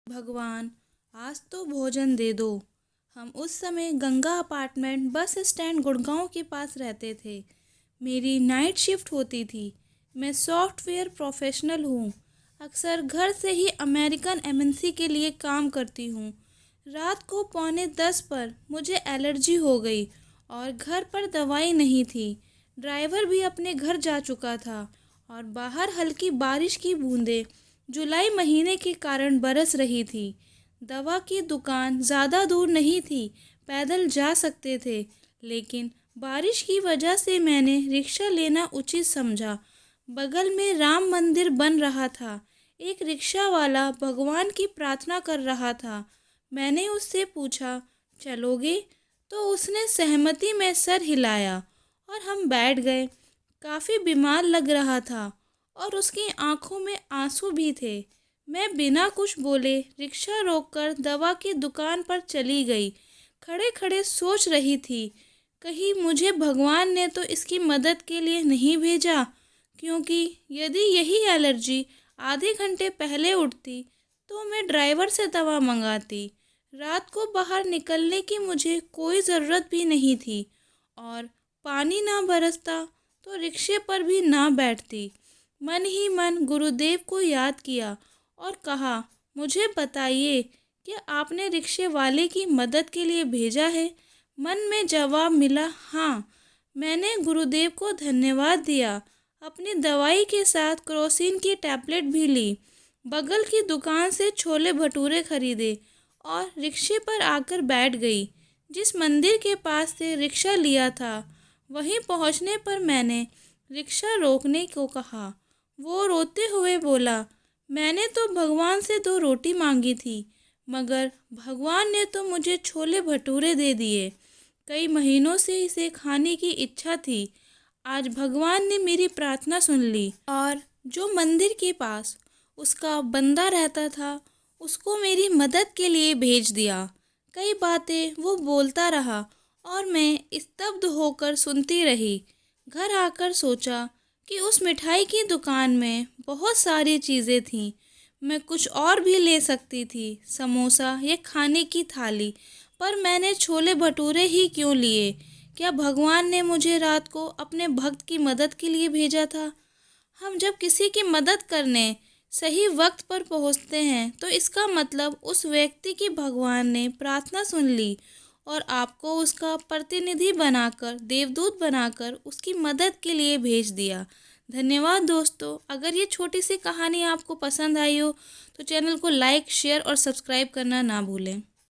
भगवान, आज तो भोजन दे दो। हम उस समय Ganga apartment bus stand Gurgaon के पास रहते थे। मेरी नाइट शिफ्ट होती थी। मैं सॉफ्टवेयर प्रोफेशनल हूँ। अक्सर घर से ही अमेरिकन एमएनसी के लिए काम करती हूँ। रात को 9:45 पर मुझे एलर्जी हो गई और घर पर दवाई नहीं थी। ड्राइवर भी अपने घर जा चुका था और बाहर हल्की बारिश की बूंदें जुलाई महीने के कारण बरस रही थी। दवा की दुकान ज़्यादा दूर नहीं थी, पैदल जा सकते थे, लेकिन बारिश की वजह से मैंने रिक्शा लेना उचित समझा। बगल में राम मंदिर बन रहा था। एक रिक्शा वाला भगवान की प्रार्थना कर रहा था। मैंने उससे पूछा, चलोगे? तो उसने सहमति में सर हिलाया और हम बैठ गए। काफ़ी बीमार लग रहा था और उसकी आंखों में आंसू भी थे। मैं बिना कुछ बोले रिक्शा रोककर दवा की दुकान पर चली गई। खड़े खड़े सोच रही थी, कहीं मुझे भगवान ने तो इसकी मदद के लिए नहीं भेजा, क्योंकि यदि यही एलर्जी आधे घंटे पहले उठती तो मैं ड्राइवर से दवा मंगाती। रात को बाहर निकलने की मुझे कोई ज़रूरत भी नहीं थी और पानी ना बरसता तो रिक्शे पर भी ना बैठती। मन ही मन गुरुदेव को याद किया और कहा, मुझे बताइए, क्या आपने रिक्शे वाले की मदद के लिए भेजा है? मन में जवाब मिला, हाँ। मैंने गुरुदेव को धन्यवाद दिया। अपनी दवाई के साथ क्रोसिन की टैबलेट भी ली। बगल की दुकान से छोले भटूरे खरीदे और रिक्शे पर आकर बैठ गई। जिस मंदिर के पास से रिक्शा लिया था, वहीं पहुंचने पर मैंने रिक्शा रोकने को कहा। वो रोते हुए बोला, मैंने तो भगवान से 2 रोटी मांगी थी, मगर भगवान ने तो मुझे छोले भटूरे दे दिए। कई महीनों से इसे खाने की इच्छा थी। आज भगवान ने मेरी प्रार्थना सुन ली और जो मंदिर के पास उसका बंदा रहता था, उसको मेरी मदद के लिए भेज दिया। कई बातें वो बोलता रहा और मैं स्तब्ध होकर सुनती रही। घर आकर सोचा कि उस मिठाई की दुकान में बहुत सारी चीज़ें थीं। मैं कुछ और भी ले सकती थी, समोसा या खाने की थाली, पर मैंने छोले भटूरे ही क्यों लिए? क्या भगवान ने मुझे रात को अपने भक्त की मदद के लिए भेजा था? हम जब किसी की मदद करने सही वक्त पर पहुंचते हैं, तो इसका मतलब उस व्यक्ति की भगवान ने प्रार्थना सुन ली और आपको उसका प्रतिनिधि बनाकर, देवदूत बनाकर उसकी मदद के लिए भेज दिया। धन्यवाद दोस्तों। अगर ये छोटी सी कहानी आपको पसंद आई हो तो चैनल को लाइक, शेयर और सब्सक्राइब करना ना भूलें।